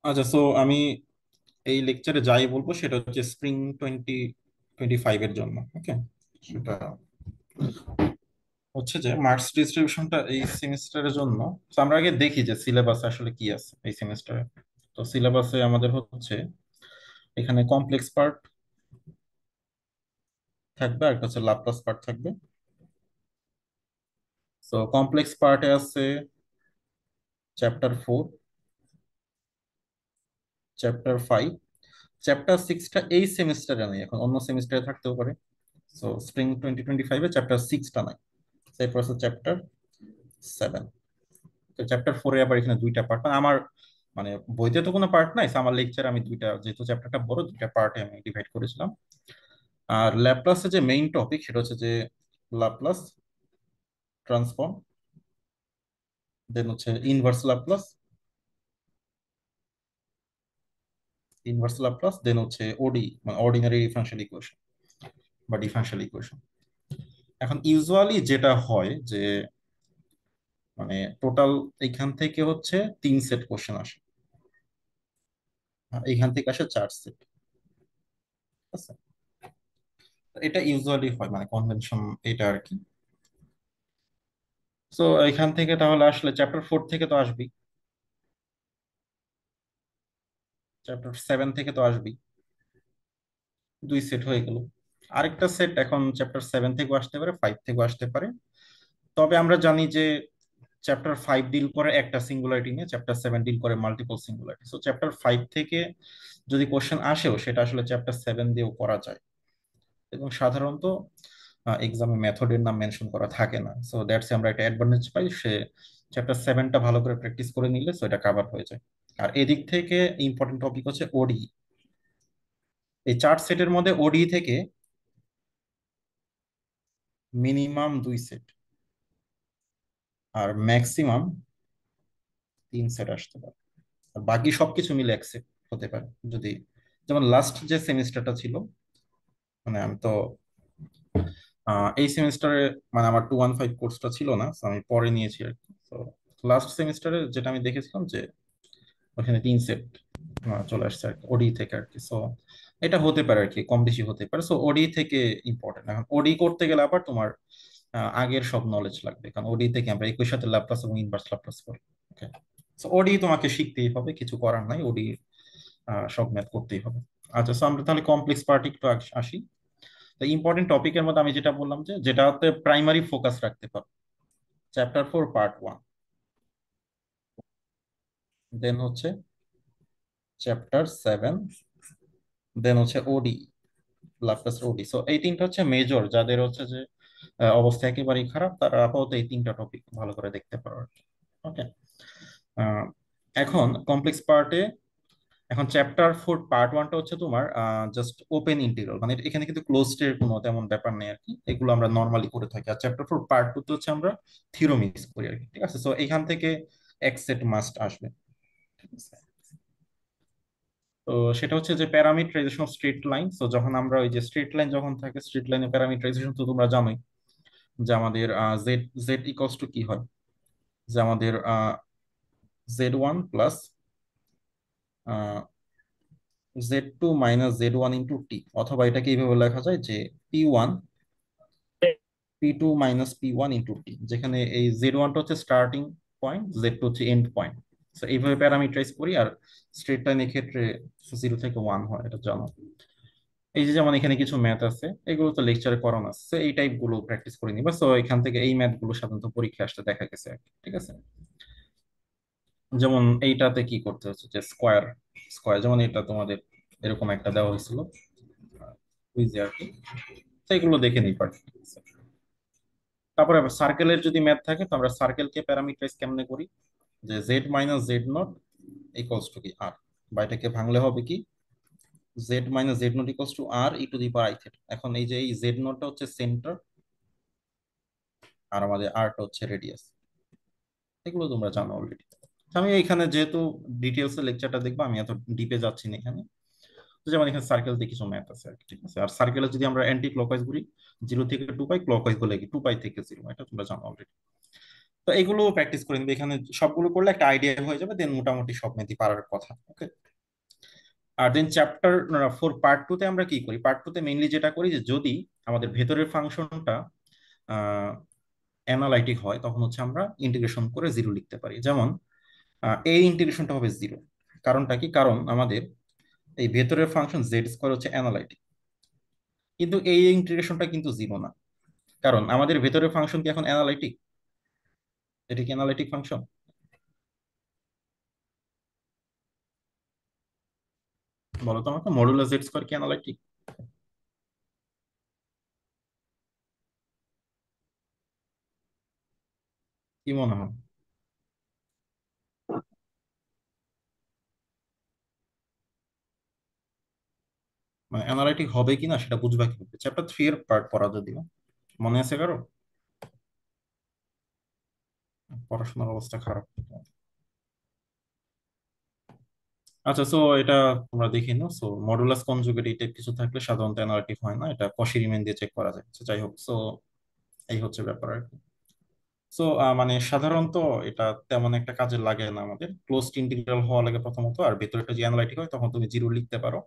আচ্ছা, সো আমি এই লেকচারে যাই বলবো সেটা হচ্ছে স্প্রিং 2025 এর জন্য। ওকে, সেটা হচ্ছে যে মার্কস ডিস্ট্রিবিউশনটা এই সেমিস্টারের জন্য। তো আমরা আগে দেখি যে সিলেবাস আসলে কি আছে এই সেমিস্টারে। তো সিলেবাসে আমাদের হচ্ছে এখানে কমপ্লেক্স পার্ট থাকবে, আর একটা হচ্ছে লাপ্লাস পার্ট থাকবে। তো কমপ্লেক্স পার্টে আছে চ্যাপ্টার 4, চ্যাপ্টার 5, চ্যাপ্টার 6টা এই সেমিস্টারে নেই, এখন অন্য সেমিস্টারে থাকতেও পারে। সো স্প্রিং 2025-এ চ্যাপ্টার 6টা নাই। এরপর আছে চ্যাপ্টার 7। তো চ্যাপ্টার 4-এ আবার এখানে দুইটা পার্ট, মানে আমার মানে বইতে তো কোনো পার্ট নাই, so আমার লেকচার আমি দুইটা, যেহেতু চ্যাপ্টারটা বড়, দুইটা পার্টে আমি ডিভাইড করেছিলাম। আর ল্যাপ্লাসের যে মেইন টপিক সেটা হচ্ছে যে লাপ্লাস ট্রান্সফর্ম, দেন হচ্ছে ইনভার্স লাপ্লাস, দেন হচ্ছে ওডি মানে অর্ডিনারি ডিফারেনশিয়াল ইকুয়েশন বা ডিফারেনশিয়াল ইকুয়েশন। এখন ইউজুয়ালি যেটা হয় যে মানে টোটাল এইখান থেকে হচ্ছে 3 সেট কোশ্চেন আসে, আর এইখান থেকে আসে 4 সেট। ঠিক আছে, তো এটা ইউজুয়ালি হয়, মানে কনভেনশন এটা আর কি। তো এখান থেকে তাহলে আসলে চ্যাপ্টার 4 থেকে তো আসবেই, চ্যাপ্টার 7 থেকে তো আসবেই, 2 সেট হয়ে গেল। আরেকটা সেট এখন চ্যাপ্টার 7 থেকেও আসতে পারে, 5 থেকেও আসতে পারে। তবে আমরা জানি যে চ্যাপ্টার 5 ডিল করে একটা সিঙ্গুলারিটি নিয়ে, চ্যাপ্টার 7 ডিল করে মাল্টিপল সিঙ্গুলারিটি। সো চ্যাপ্টার 5 থেকে যদি কোশ্চেন আসেও, সেটা আসলে চ্যাপ্টার 7 দিয়েও করা যায়। এবং সাধারণত এক্সামে মেথডের নাম মেনশন করা থাকে না, সো দ্যাটস আমরা একটা অ্যাডভান্টেজ পাই। সে চ্যাপ্টার 7টা ভালো করে প্র্যাকটিস করে নিলে সো এটা কাভার হয়ে যায়। আর এদিক থেকে ইম্পর্টেন্ট টপিক হচ্ছে ওডি। এই 4 সেটের মধ্যে ওডি থেকে মিনিমাম 2 সেট আর ম্যাক্সিমাম 3 সেট আসতে পারে। আর বাকি সবকিছু মিলে 1 সেট হতে পারে। যদি যেমন লাস্ট যে সেমিস্টারটা ছিল, মানে আমি তো এই সেমিস্টারে, মানে আমার 215 কোর্সটা ছিল না, so আমি পরে নিয়েছি আর কি। তো লাস্ট সেমিস্টারে যেটা আমি দেখেছিলাম যে ওখানে 3 সেট চলে আসছে আর কি ওডি থেকে আর কি। সো এটা হতে পারে আর কি, কম বেশি হতে পারে। সো ওডি থেকে ইম্পর্টেন্ট। এখন ওডি করতে গেলে আবার তোমার আগের সব নলেজ লাগবে, কারণ ওডি থেকে আমরা একই সাথে ল্যাপ্লাস এবং ইনভার্স ল্যাপ্লাস করি। ওকে, সো ওডি তোমাকে শিখতেই হবে, কিছু করার নাই, ওডি সব ম্যাথ করতেই হবে। আচ্ছা, সো আমরা তাহলে কমপ্লেক্স পার্ট একটু আসি। তো ইম্পর্টেন্ট টপিকের মধ্যে আমি যেটা বললাম যে যেটাতে প্রাইমারি ফোকাস রাখতে পারো, চ্যাপ্টার 4 পার্ট 1, দেন হচ্ছে চ্যাপ্টার 7, দেন হচ্ছে ওডি, লাপ্লাস ওডি। সো এই তিনটা হচ্ছে মেজর, যাদের হচ্ছে যে অবস্থা একেবারেই খারাপ, তারা আপাতত এই তিনটা টপিক ভালো করে দেখতে পারো আর কি। ওকে, এখন কমপ্লেক্স পার্টে, এখন চ্যাপ্টার 4 পার্ট 1টা হচ্ছে তোমার জাস্ট ওপেন ইন্টিগ্রাল, মানে এখানে কিন্তু ক্লোজড এর কোনো তেমন ব্যাপার নেই আর কি, এগুলো আমরা নর্মালি করে থাকি। আর চ্যাপ্টার 4 পার্ট 2 হচ্ছে আমরা থিওরেম ইউজ করি আর কি। ঠিক আছে, সো এখান থেকে 1 সেট মাস্ট আসবে। ঠিক আছে, তো সেটা হচ্ছে যে প্যারামিটারাইজেশন অফ স্ট্রেট লাইন। তো যখন আমরা ওই যে স্ট্রেট লাইন যখন থাকে, স্ট্রেট লাইনের প্যারামিটারাইজেশন তো তোমরা জানোই যে আমাদের জেড জেড ইকলস টু কি হয়, যে আমাদের Z1 plus Z2 minus Z1 into T, অথবা এটাকে এইভাবে লেখা যায় যে P1 P2 minus P1 into T, যেখানে এই Z1টা হচ্ছে স্টার্টিং পয়েন্ট, Z2 হচ্ছে এন্ড পয়েন্ট। তো এইভাবে প্যারামিটারাইজ করি। আর স্ট্রেট লাইনের ক্ষেত্রে 0 থেকে 1 হয়, এটা জানো। এই যে যেমন এখানে কিছু ম্যাথ আছে, এগুলো তো লেকচারে করানো আছে, so এই টাইপ গুলো প্র্যাকটিস করে নিবা। সো এখান থেকে এই ম্যাথ গুলো সাধারণত পরীক্ষা আসতে দেখা গেছে আর কি। ঠিক আছে, যেমন এইটাতে কি করতে হচ্ছে যে স্কোয়ার স্কোয়ার, যেমন এটা তোমাদের এরকম একটা দেওয়া হয়েছিল কুইজে আর কি। তো এগুলো দেখে নিই পারি। তারপরে সার্কেলের যদি ম্যাথ থাকে, তো আমরা সার্কেলকে প্যারামিটারাইজ কেমনে করি, যে Z minus Z not equals to কি আর, বা এটাকে ভাঙলে হবে কি Z minus Z not equals to R e to the power I theta. এখন এই যে এই Z নটটা হচ্ছে সেন্টার, আর আমাদের আরটা হচ্ছে রেডিয়াস। এগুলো তোমরা জানো অলরেডি। আমি এখানে যেহেতু ডিটেলস এর লেকচারটা দেখবো, আমি এত ডিপে যাচ্ছি না এখানে। তো যেমন এখানে সার্কেল দিয়ে কিছু ম্যাথ আছে আর কি। ঠিক আছে, আর সার্কেলে যদি আমরা অ্যান্টি ক্লকওয়াইজ ঘুরি, 0 থেকে 2 পাই, ক্লকওয়াইজ হলে কি 2 পাই থেকে 0, এটা তোমরা জানো অলরেডি। তো এগুলো প্র্যাকটিস করে নিবে, এখানে সবগুলো করলে একটা আইডিয়া হয়ে যাবে, দেন মোটামুটি সব মেথই পারার কথা। ওকে। আর দেন চ্যাপ্টার 4 পার্ট 2 তে আমরা কি করি, পার্ট 2 তে মেইনলি যেটা করি যে যদি আমাদের ভেতরের ফাংশনটা অ্যানালাইটিক হয় তখন হচ্ছে আমরা ইন্টিগ্রেশন করে জিরো লিখতে পারি। যেমন এই ইন্টিগ্রেশনটা হবে জিরো। কারণটা কি, কারণ আমাদের এই ভেতরের ফাংশন জেড স্কোয়ার হচ্ছে অ্যানালাইটিক, কিন্তু এই ইন্টিগ্রেশনটা কিন্তু জিরো না। কারণ আমাদের ভেতরের ফাংশন কি এখন অ্যানালাইটিক? এটা কি অ্যানালাইটিক ফাংশন? বলো তো আমাকে, মডুলাস জেড স্কোয়ার কি অ্যানালাইটিক? কি মনে হয়? মানে অ্যানালাইটিক হবে কিনা সেটা বুঝবা কিভাবে? চ্যাপ্টার 3 এর পার্ট পড়া যদিও, মনে আছে কারো? পড়াশোনার অবস্থা খারাপ। আচ্ছা, সো এটা তোমরা দেখে নিও। সো মডুলাস কনজুগেট এই টাইপ কিছু থাকলে সাধারণত অ্যানালাইটিক হয় না, এটা কশি রিমেন দিয়ে চেক করা যায়। So, যাই হোক, সো এই হচ্ছে ব্যাপার আর কি। সো মানে সাধারণত এটা তেমন একটা কাজে লাগে না, আমাদের ক্লোজড ইন্টিগ্রাল হওয়া লাগে প্রথমত, আর ভেতরেটা যে অ্যানালাইটিক হয় তখন তুমি জিরো লিখতে পারো।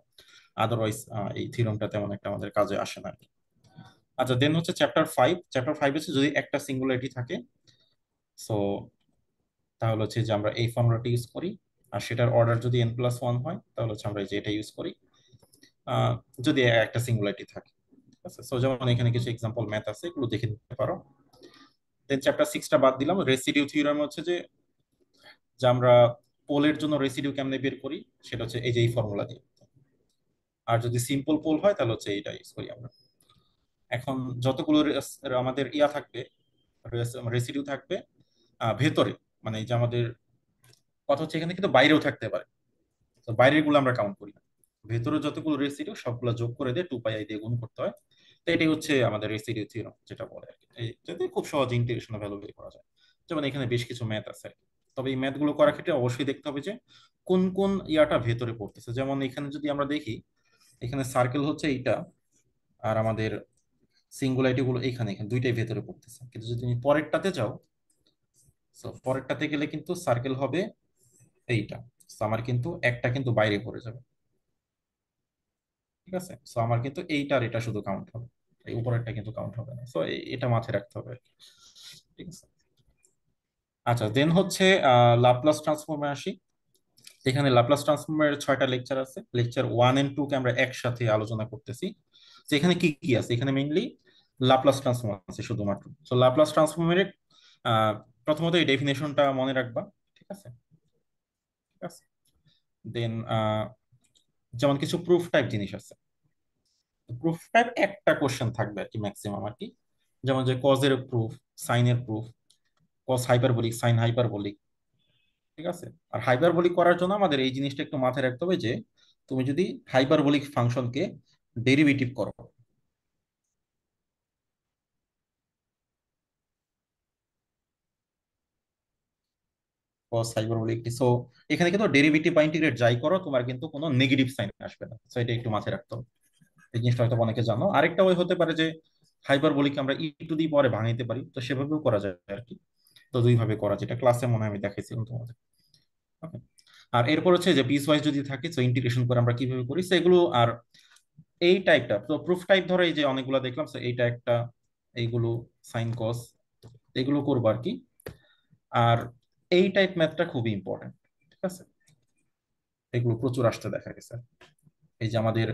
আদারওয়াইজ এই থিওরেমটা তেমন একটা আমাদের কাজে আসে না আর কি। আচ্ছা, দেন হচ্ছে চ্যাপ্টার 5 হচ্ছে যদি একটা সিঙ্গুলারিটি থাকে, সো তাহলে হচ্ছে যে আমরা এই ফর্মুলাটি ইউজ করি। আর সেটার অর্ডার যদি n+1 হয় তাহলে হচ্ছে আমরা এই যে এটা ইউজ করি, আহ, যদি একটা সিঙ্গুলারিটি থাকে। ঠিক আছে, সো যেমন এখানে কিছু এক্সাম্পল ম্যাথ আছে, এগুলো দেখে নিতে পারো। দেন চ্যাপ্টার 6টা বাদ দিলাম। রেসিডিউ থিওরেম হচ্ছে যে আমরা পোলের জন্য রেসিডিউ কেমনে বের করি, সেটা হচ্ছে এই যে এই ফর্মুলা দিয়ে। আর যদি সিম্পল পোল হয় তাহলে হচ্ছে এইটা ইউজ করি আমরা। এখন যতগুলো আমাদের ইয়া থাকবে, রেসিডিউ থাকবে ভেতরে, মানে এই যে আমাদের কথা হচ্ছে এখানে কিন্তু বাইরেও থাকতে পারে, তো বাইরের গুলো আমরা কাউন্ট করি না। ভেতরে যতগুলো রেসিডিউ সবগুলো যোগ করে দিয়ে 2 পাই দিয়ে গুণ করতে হয়। তো এটাই হচ্ছে আমাদের রেসিডিউ থিওরেম যেটা বলে আর কি, এই যাতে খুব সহজে ইন্টিগ্রেশন ভ্যালু বের করা যায়। যেমন এখানে বেশ কিছু ম্যাথ আছে আর কি। তবে এই ম্যাথ গুলো করার ক্ষেত্রে অবশ্যই দেখতে হবে যে কোন কোন ইয়াটা ভেতরে পড়তেছে। যেমন এখানে যদি আমরা দেখি, এখানে সার্কেল হচ্ছে এইটা, আর আমাদের সিঙ্গুলারিটি গুলো এখানে এখানে দুইটাই ভেতরে পড়তেছে। কিন্তু যদি তুমি পরেরটাতে যাও, তো পরেরটাতে গেলে কিন্তু সার্কেল হবে এইটা। তো আমার কিন্তু একটা কিন্তু বাইরে পড়ে যাবে। ঠিক আছে, সো আমার কিন্তু এইটা আর এটা শুধু কাউন্ট হবে, এই উপরেরটা কিন্তু কাউন্ট হবে না। সো এটা মাথায় রাখতে হবে আর কি। ঠিক আছে। আচ্ছা, দেন হচ্ছে লাপ্লাস ট্রান্সফর্মে আসি। এখানে লাপ্লাস ট্রান্সফর্মের 6টা লেকচার আছে। লেকচার 1 এবং 2 কে আমরা একসাথে আলোচনা করতেছি। তো এখানে কি কি আছে, এখানে মেইনলি লাপ্লাস ট্রান্সফর্ম আছে শুধুমাত্র। তো লাপ্লাস ট্রান্সফর্মের আহ প্রথমত এই ডেফিনেশনটা মনে রাখবা। ঠিক আছে। ঠিক আছে। দেন যেমন কিছু প্রুফ টাইপ জিনিস আছে। প্রুফ টাইপ একটা কোশ্চেন থাকবে আর কি ম্যাক্সিমাম আর কি। যেমন যে কজের প্রুফ, সাইনের প্রুফ, কস হাইপারবলিক, সাইন হাইপারবলিক। ঠিক আছে। আর হাইপারবলিক করার জন্য আমাদের এই জিনিসটা একটু মাথায় রাখতে হবে যে তুমি যদি হাইপারবলিক ফাংশনকে ডেরিভেটিভ করো, কস হাইপারবলিক, সো এখানে কিন্তু ডেরিভেটিভ বা ইন্টিগ্রেট যাই করো তোমার কিন্তু কোনো নেগেটিভ সাইন আসবে না। সো এটা একটু মাথায় রাখতে হবে। এই জিনিসটা হয়তো অনেকে জানো। আরেকটা ওই হতে পারে যে হাইপারবলিক আমরা টু দি পাওয়ারে ভাঙাইতে পারি, তো সেভাবেও করা যায় আর কি। তো দুই ভাবে করা, যেটা ক্লাসে মনে হয় আমি দেখাইছিলাম তোমাদের। Okay? আর এরপর হচ্ছে যে পিস ওয়াইজ যদি থাকে, তো ইন্টিগ্রেশন করে আমরা কিভাবে করি সেগুলো। আর এই টাইপটা তো প্রুফ টাইপ, ধরো এই যে অনেকগুলো দেখলাম, তো এইটা একটা, এইগুলো সাইন কস, এগুলো করবো আর কি। আর এই টাইপ ম্যাথটা খুবই ইম্পর্টেন্ট। ঠিক আছে, এগুলো প্রচুর আসতে দেখা গেছে। এই যে আমাদের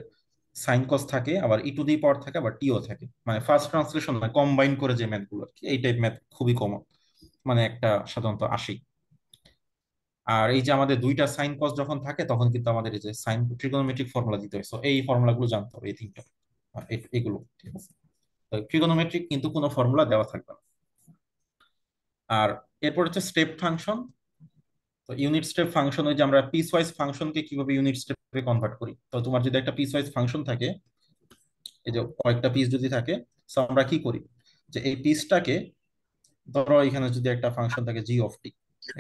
সাইন কস থাকে, আবার টু দি পাওয়ার থাকে, আবার টিও থাকে, মানে ফার্স্ট ট্রান্সলেশন না, কম্বাইন করে যে ম্যাথগুলো আর কি, এই টাইপ ম্যাথ খুবই কমন, মানে একটা সাধারণত আসি। আর এই যে আমাদের দুইটা সাইন কস যখন থাকে তখন কিন্তু আমাদের এই যে সাইন ট্রিগোনোমেট্রিক ফর্মুলা দিতে হয়। So এই ফর্মুলাগুলো জানতে হবে, এই তিনটা, এগুলো। ঠিক আছে, ট্রিগোনোমেট্রিক কিন্তু কোনো ফর্মুলা দেওয়া থাকবে না। আর এরপর হচ্ছে স্টেপ ফাংশন। তো ইউনিট স্টেপ ফাংশন, ওই যে আমরা পিস ওয়াইজ ফাংশনকে কিভাবে ইউনিট স্টেপে কনভার্ট করি। তো তোমার যদি একটা পিস ওয়াইজ ফাংশন থাকে, এই যে কয়েকটা পিস যদি থাকে, তো আমরা কি করি যে এই পিসটাকে, ধরো এখানে যদি একটা ফাংশন থাকে জি অফ টি,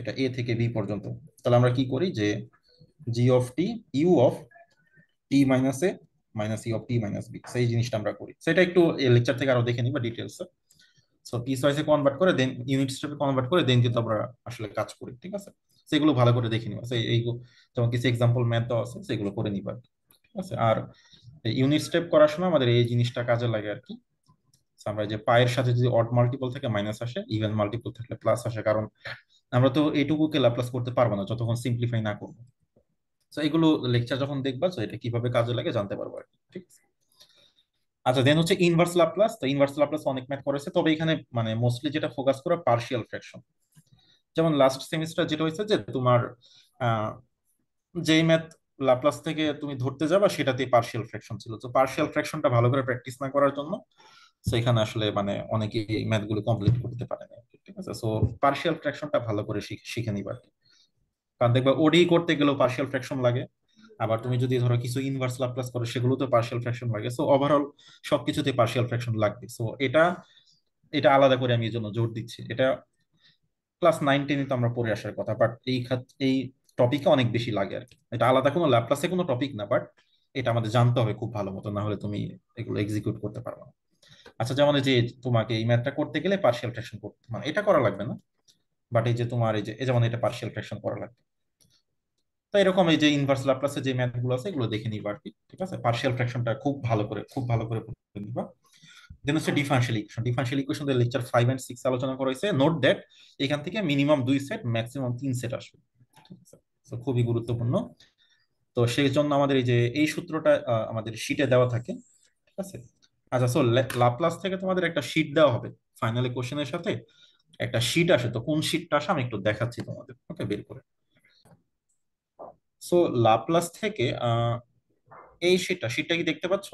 এটা এ থেকে বি পর্যন্ত, তাহলে আমরা কি করি যে G of T u of T minus A minus E of T minus B, সেই জিনিসটা আমরা করি। সেটা একটু লেকচার থেকে আরো দেখে নিবা ডিটেলস। সো পিস ওয়াইজে কনভার্ট করে দেন ইউনিট স্টেপে কনভার্ট করে দেন কিন্তু আমরা আসলে কাজ করি, ঠিক আছে? সেগুলো ভালো করে দেখে নিবা, এই যেমন কিছু এক্সাম্পল ম্যাথ দেওয়া আছে সেগুলো করে নিবা, ঠিক আছে? আর ইউনিট স্টেপ করার সময় আমাদের এই জিনিসটা কাজে লাগে আর কি। So, আমরা যে পায়ের সাথে যদি অড মাল্টিপল থেকে মাইনাস আসে, ইভেন মাল্টিপল থাকলে প্লাস আসে, কারণ আমরা তো এইটুকুকে লাপ্লাস করতে পারবো না যতক্ষণ সিম্পলিফাই না করবো। তো এগুলো লেকচার যখন দেখবা, তো এটা কিভাবে কাজে লাগে জানতে পারবো আর কি, ঠিক আছে? আচ্ছা, দেন হচ্ছে ইনভার্স লাপ্লাস। তো ইনভার্স লাপ্লাস অনেক ম্যাথ করেছে, তবে এখানে মানে মোস্টলি যেটা ফোকাস করা পার্শিয়াল ফ্র্যাকশন। যেমন লাস্ট সেমিস্টার যেটা হয়েছে যে তোমার আহ, যেই ম্যাথ লাপ্লাস থেকে তুমি ধরতে যাবা সেটাতে পার্শিয়াল ফ্র্যাকশন ছিল। তো পার্শিয়াল ফ্র্যাকশনটা ভালো করে প্র্যাকটিস না করার জন্য সেখানে আসলে মানে অনেকে ম্যাথ গুলো কমপ্লিট করতে পারে না আর কি, ঠিক আছে? সো পার্শিয়াল ফ্র্যাকশনটা ভালো করে শিখে নিবা আর কি। কারণ দেখবা ওডি করতে গেলেও পার্শিয়াল ফ্র্যাকশন লাগে, আবার তুমি যদি ধরো কিছু ইনভার্স লাপ্লাস করো সেগুলোতে পার্শিয়াল ফ্র্যাকশন লাগে। সো ওভারঅল সবকিছুতে পার্শিয়াল ফ্র্যাকশন লাগবে। সো এটা এটা আলাদা করে আমি এই জন্য জোর দিচ্ছি। এটা ক্লাস 9-10 তো আমরা পড়ে আসার কথা, বাট এই টপিকে অনেক বেশি লাগে আর কি। এটা আলাদা কোনো ল্যাপ্লাসে কোনো টপিক না, বাট এটা আমাদের জানতে হবে খুব ভালো মতো, না হলে তুমি এগুলো এক্সিকিউট করতে পারবে না। আচ্ছা, যেমন এই যে তোমাকে এই ম্যাথটা করতে গেলে পার্শিয়াল ফ্র্যাকশন করতে মানে এটা করা লাগবে না, বাট এই যে তোমার এই যেমন এটা পার্শিয়াল ফ্র্যাকশন করা লাগবে। তো এরকম এই যে ইনভার্স ল্যাপ্লাসে যে ম্যাথ গুলো আছে এগুলো দেখে নিবা আর কি, ঠিক আছে? পার্শিয়াল ফ্র্যাকশনটা খুব ভালো করে পড়ে নিবা। দেন হচ্ছে differential equation. Differential equation lecture 5 and 6 আলোচনা করা হয়েছে। নোট দ্যাট এখান থেকে মিনিমাম 2 সেট ম্যাক্সিমাম 3 সেট আসবে, ঠিক আছে? তো খুবই গুরুত্বপূর্ণ। তো সেই জন্য আমাদের এই সূত্রটা আমাদের শিটে দেওয়া থাকে, ঠিক আছে? আচ্ছা, সো লাপ্লাস থেকে তোমাদের একটা শিট দেওয়া হবে ফাইনালি কোশ্চেনের সাথে। একটা শিট আসে, তো কোন শিটটা আসে আমি একটু দেখাচ্ছি তোমাদের, ওকে, বের করে। সো লাপ্লাস থেকে এই শিটটা কি দেখতে পাচ্ছ?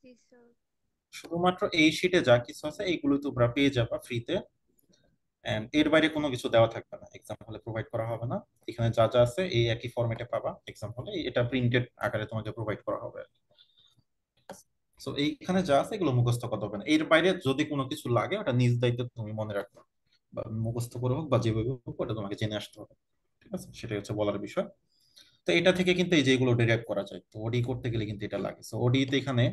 জি স্যার। শুধুমাত্র এই শিটে যা কিছু আছে এইগুলো তোমরা পেয়ে যাবা ফ্রিতে। এন্ড এর বাইরে কোনো কিছু দেওয়া থাকবে না, এক্সাম হলে প্রোভাইড করা হবে না। এখানে যা যা আছে এই একই ফরম্যাটে পাবা এক্সাম হলে, এটা প্রিন্টেড আকারে তোমাকে প্রোভাইড করা হবে। সো এইখানে যা আছে এগুলো মুখস্থ করতে হবে না। এর বাইরে যদি কোনো কিছু লাগে ওটা নিজ দায়িত্বে তুমি মনে রাখবে, বা মুখস্থ করে হোক বা যেভাবে হোক ওটা তোমাকে জেনে আসতে হবে, ঠিক আছে? সেটাই হচ্ছে বলার বিষয়। তো এটা থেকে কিন্তু এই যেগুলো ডেরাইভ করা যায়, তো ওডি করতে গেলে কিন্তু এটা লাগে। সো ওডি তে এখানে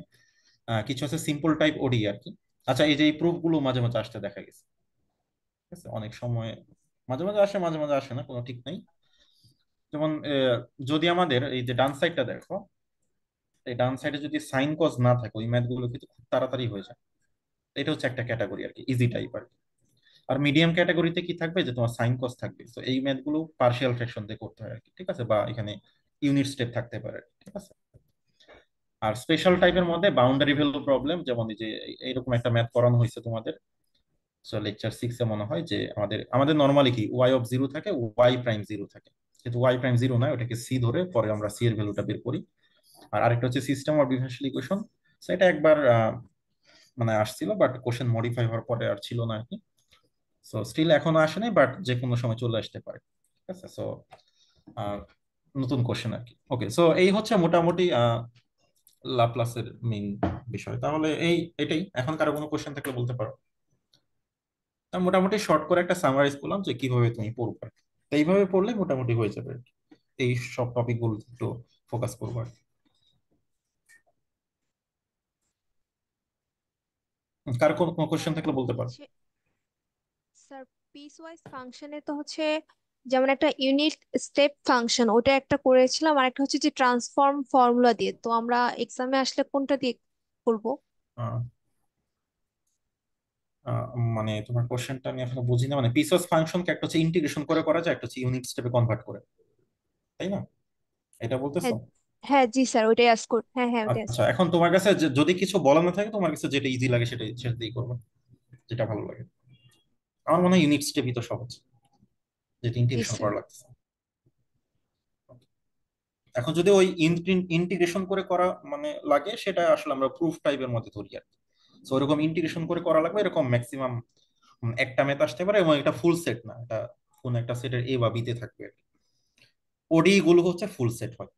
কিছু আছে সিম্পল টাইপ ওডি আর কি। আচ্ছা, এই যে এই প্রুফ গুলো মাঝে মাঝে আসতে দেখা গেছে, ঠিক আছে? অনেক সময় মাঝে মাঝে আসে, মাঝে মাঝে আসে না, কোনো ঠিক নাই। যেমন যদি আমাদের এই যে ডান সাইডটা দেখো, এই ডান সাইডে যদি সাইন কজ না থাকে ওই ম্যাথ গুলো কিন্তু খুব তাড়াতাড়ি হয়ে যায়। এটা হচ্ছে একটা ক্যাটাগরি আর কি, ইজি টাইপ আর কি। আর মিডিয়াম ক্যাটাগরিতে কি থাকবে, যে তোমার সাইন কজ থাকবে। তো এই ম্যাথ গুলো পার্শিয়াল ফ্র্যাকশন দিয়ে করতে হয় আর কি, ঠিক আছে? বা এখানে ইউনিট স্টেপ থাকতে পারে, ঠিক আছে? আর স্পেশাল টাইপের মধ্যে বাউন্ডারি ভ্যালু প্রবলেম, যেমন এই যে এইরকম একটা ম্যাথ করানো হয়েছে তোমাদের। সো লেকচার 6-এ মনে হয় যে আমাদের আমাদের নর্মালি কি ওয়াই অফ জিরো থাকে, ওয়াই প্রাইম জিরো থাকে। কিন্তু ওয়াই প্রাইম জিরো নয়, ওটাকে সি ধরে পরে আমরা সি এর ভ্যালুটা বের করি। আর আরেকটা হচ্ছে সিস্টেম অফ ডিফারেনশিয়াল ইকুয়েশন। সেটা একবার মানে আসছিল, বাট কোশ্চেন মডিফাই হওয়ার পরে আর ছিল না আর কি। সো স্টিল এখনো আসে নাই, বাট যে কোনো সময় চলে আসতে পারে, ঠিক আছে? সো নতুন কোশ্চেন আর কি। ওকে, সো এই হচ্ছে মোটামুটি লাপ্লাসের মেইন বিষয়। তাহলে এটাই। এখন কারো কোনো কোশ্চেন থাকলে বলতে পারো। তা মোটামুটি শর্ট করে একটা সামারাইজ করলাম যে কিভাবে তুমি পড়বে। তো এইভাবে পড়লে মোটামুটি হয়ে যাবে আর কি। এই সব টপিক গুলো একটু ফোকাস করবো আর কি। কারো কোনো কোশ্চেন থাকলে আর বলতে পারো। হচ্ছে স্যার, পিস ওয়াইজ ফাংশনে তো হচ্ছে যেমন একটা ইউনিট স্টেপ ফাংশন ওটা একটা করেছিলাম, আর একটা হচ্ছে যে ট্রান্সফর্ম ফর্মুলা দিয়ে। তো আমরা এক্সামে আসলে কোনটা দিয়ে করব? আহ, মানে তোমার কোশ্চেনটা আমি এখনো বুঝি না। মানে পিসওয়াইজ ফাংশনকে একটা হচ্ছে ইন্টিগ্রেশন করে করা যায়, একটা হচ্ছে ইউনিট স্টেপে কনভার্ট করে, তাই না? এটা বলতেছো? হ্যাঁ। হ্যাঁ জি স্যার, ওইটাই আজ কর, হ্যাঁ হ্যাঁ ওইটাই আজ আচ্ছা, করব। এখন তোমার কাছে যদি কিছু বলা না থাকে, তোমার কাছে যেটা ইজি লাগে সেটা দিয়ে করবে, যেটা ভালো লাগে। আমার মনে হয় ইউনিট স্টেপই তো সহজ, যেটা জি ইন্টিগ্রেশন স্যার। করা লাগতেছে। এখন যদি ওই ইন্টিগ্রেশন করে করা মানে লাগে, সেটা আসলে আমরা প্রুফ টাইপের মধ্যে ধরি আর কি। তো ওরকম ইন্টিগ্রেশন করে করা লাগবে, এরকম ম্যাক্সিমাম একটা মেথ আসতে পারে, এবং এটা ফুল সেট না, এটা কোন একটা সেটের এ বা বিতে থাকবে আর কি। ওডি গুলো হচ্ছে ফুল সেট হয়,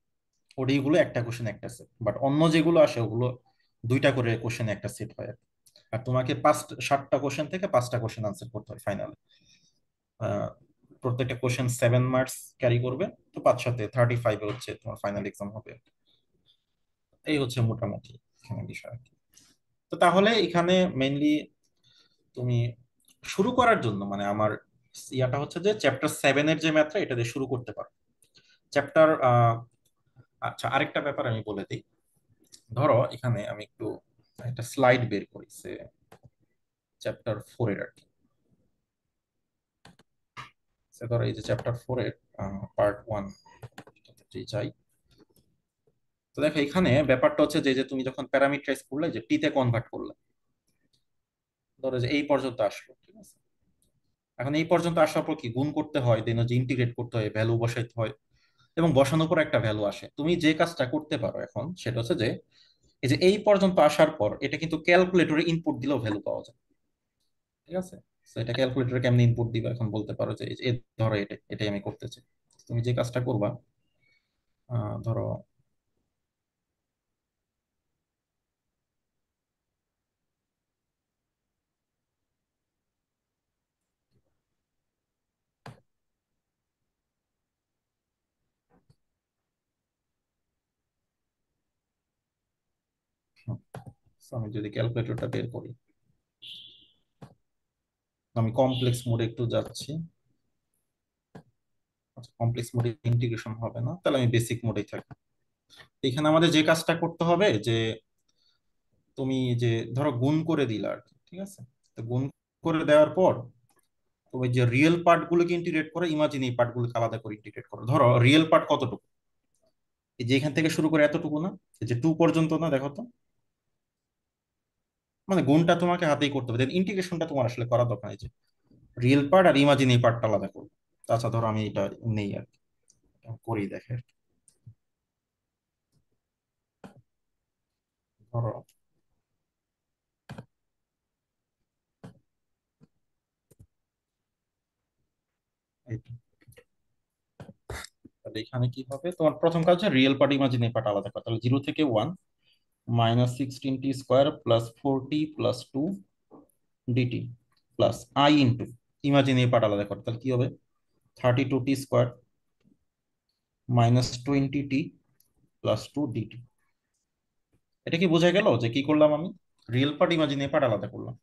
ওডি গুলো একটা কোশ্চেন একটা সেট, বাট অন্য যেগুলো আসে ওগুলো দুইটা করে কোশ্চেন একটা সেট হয় আর কি। আর তোমাকে 7টা কোশ্চেন থেকে 5টা কোশ্চেন আনসার করতে হয় ফাইনালে। প্রত্যেকটা কোশ্চেন 7 মার্কস ক্যারি করবে। তো 5 7 35 হচ্ছে তোমার ফাইনাল এক্সাম হবে। এই হচ্ছে মোটামুটি এখানে বিষয় আর কি। তো তাহলে এখানে মেইনলি তুমি শুরু করার জন্য মানে আমার ইয়াটা হচ্ছে যে চ্যাপ্টার 7 এর যে ম্যাথটা এটা দিয়ে শুরু করতে পারো। চ্যাপ্টার আচ্ছা, আরেকটা ব্যাপার আমি বলে দিই। ধরো এখানে আমি একটু একটা স্লাইড বের করি চ্যাপ্টার 4 এর আর কি। ধরো এই যে চ্যাপ্টার 4 এর পার্ট 1 যাই। তো দেখো এখানে ব্যাপারটা হচ্ছে যে যে তুমি যখন প্যারামিটারাইজ করলে যে টিতে কনভার্ট করলে, ধরো যে এই পর্যন্ত আসলো, ঠিক আছে। এখন এই পর্যন্ত আসার পর কি গুণ করতে হয়, দেন যে ইন্টিগ্রেট করতে হয়, ভ্যালু বসাইতে হয়, এবং বসানোর পর একটা ভ্যালু আসে। তুমি যে কাজটা করতে পারো এখন সেটা হচ্ছে যে এই যে এই পর্যন্ত আসার পর এটা কিন্তু ক্যালকুলেটরে ইনপুট দিলেও ভ্যালু পাওয়া যায়, ঠিক আছে। তো এটা ক্যালকুলেটরে কেমনে ইনপুট দিবা এখন বলতে পারো যে এই যে ধরো এটাই আমি করতে চাই। তুমি যে কাজটা করবা, ধরো হুম, so আমি যদি ক্যালকুলেটরটা বের করি, আমি কমপ্লেক্স মোডে একটু যাচ্ছি। আচ্ছা, কমপ্লেক্স মোডে ইন্টিগ্রেশন হবে না, তাহলে আমি বেসিক মোডেই থাকি। এখানে আমাদের যে কাজটা করতে হবে যে তুমি যে ধরো গুণ করে দিলা আর কি, ঠিক আছে। তো গুণ করে দেওয়ার পর তুমি যে রিয়েল পার্ট গুলোকে ইন্টিগ্রেট করে ইমাজিনারি পার্ট গুলোকে আলাদা করে ইন্টিগ্রেট করো। ধরো রিয়েল পার্ট কতটুকু, এই যে এখান থেকে শুরু করে এতটুকু না, এই যে 2 পর্যন্ত না, দেখো তো। মানে গুণটা তোমাকে হাতেই করতে হবে, দেন ইন্টিগ্রেশনটা তোমার আসলে করা দরকার নেই, যে রিয়েল পার্ট আর ইমাজিনারি পার্টটা আলাদা করবো। আচ্ছা ধরো আমি এটা নেই আর কি, করি দেখে আর কি। ধরো এইটা, তাহলে এখানে কি হবে, তোমার প্রথম কাজ হচ্ছে রিয়েল পার্ট ইমাজিনারি পার্ট আলাদা করা। তাহলে 0 থেকে 1 -16t² +4t +2 dt plus i into imaginary part আলাদা করে, তাহলে কি হবে 32t² -20t +2 ডিটি। এটা কি বোঝা গেল যে কি করলাম আমি, রিয়েল পার্ট ইমাজিনারি পার্ট আলাদা করলাম।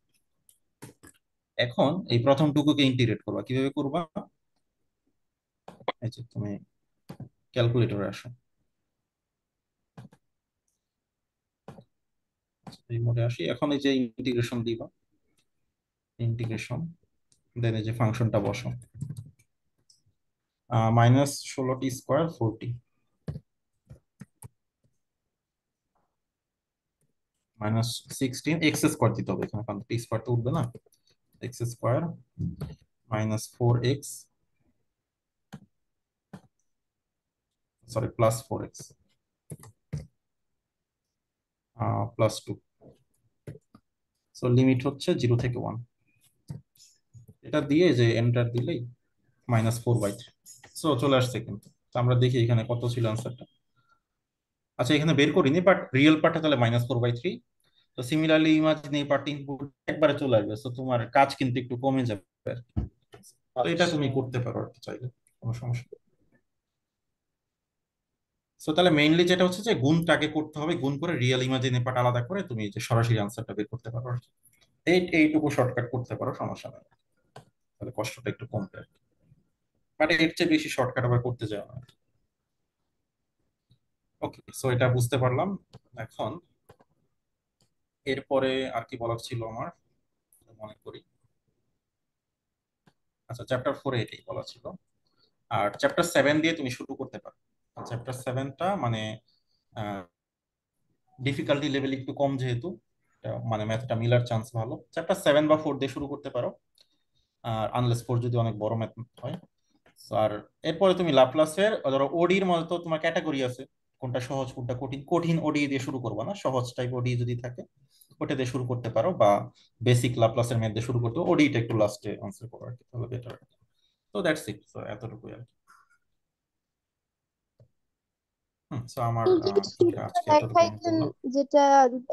এখন এই প্রথম টুকুকে ইন্টিগ্রেট করবা, কিভাবে করবা, এই যে তুমি ক্যালকুলেটরে আসো, এই মোডে আসি। এখন এই যে ইন্টিগ্রেশন দিবা, ইন্টিগ্রেশন, দেন এই যে ফাংশনটা বসো, -16t² -16 x² দিতে হবে এখানে, কারণ t² তো উঠবে না। x² -4x, sorry +4x +2। So limit হচ্ছে 0 থেকে 1, এটা দিয়ে যে এন্টার দিলেই -4/3। সো চলে আসছে কিন্তু। তো আমরা দেখি এখানে কত ছিল আনসারটা। আচ্ছা এখানে বের করিনি, বাট রিয়েল পার্টটা তাহলে -4/3। তো সিমিলারলি ইমাজিনারি পার্ট ইনপুট একবারে চলে আসবে, তো তোমার কাজ কিন্তু একটু কমে যাবে আর কি। তো এটা আচ্ছা। তুমি করতে পারো আর কি চাইলে, কোনো সমস্যা নেই। সো তাহলে মেইনলি যেটা হচ্ছে যে গুণটাকে করতে হবে, গুণ করে রিয়েল ইমাজিনারি পার্ট আলাদা করে তুমি যে সরাসরি আনসারটা বের করতে পারো আর কি। এইটুকু শর্টকাট করতে পারো, সমস্যা নেই, তাহলে কষ্টটা একটু কমবে আর কি। বাট এর চেয়ে বেশি শর্টকাট আবার করতে যাও না। ওকে, সো এটা বুঝতে পারলাম। এখন এরপরে আর কি বলার ছিল আমার, মনে করি। আচ্ছা চ্যাপ্টার 4 এটাই বলা ছিল। আর চ্যাপ্টার 7 দিয়ে তুমি শুরু করতে পারো। চ্যাপ্টার 7টা মানে ডিফিকাল্টি লেভেল একটু কম, যেহেতু মানে ম্যাথটা মিলার চান্স ভালো, চ্যাপ্টার 7 বা 4 দিয়ে শুরু করতে পারো। আর আনলেস 4 যদি অনেক বড় ম্যাথ হয়। So, আর এরপরে তুমি লাপ্লাসের ধরো ওডির মধ্যে তো তোমার ক্যাটাগরি আছে, কোনটা সহজ কোনটা কঠিন। কঠিন ওডি দিয়ে শুরু করবা না, সহজ টাইপ ওডি যদি থাকে ওটা দিয়ে শুরু করতে পারো, বা বেসিক লাপ্লাসের ম্যাথ দিয়ে শুরু করতে পারো। ওডিটা একটু লাস্টে আনসার করো আর কি, তাহলে বেটার। তো দ্যাটস ইট, তো এতটুকুই আর কি। সো আমার এই যে পক্ষে শিটটা আজকে এতটুকু আমি দেখাইলেন, বললাম। যেটা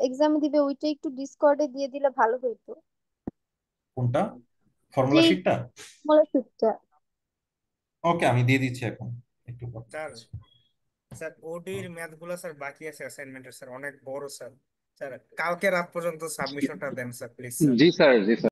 এক্সামে দিবে, ওইটা একটু ডিসকর্ডে দিয়ে দিলে ভালো হইতো। কোনটা, ফর্মুলা যেই শিটটা? ফর্মুলা শিটটা। ওকে, আমি দিয়ে দিচ্ছি এখন, একটু পর স্যার, দিচ্ছি। স্যার ওডির ম্যাথ গুলো স্যার বাকি আছে অ্যাসাইনমেন্টের, স্যার অনেক বড় স্যার। স্যার কালকে রাত পর্যন্ত সাবমিশনটা দেন স্যার, প্লিজ স্যার। জি স্যার, জি স্যার।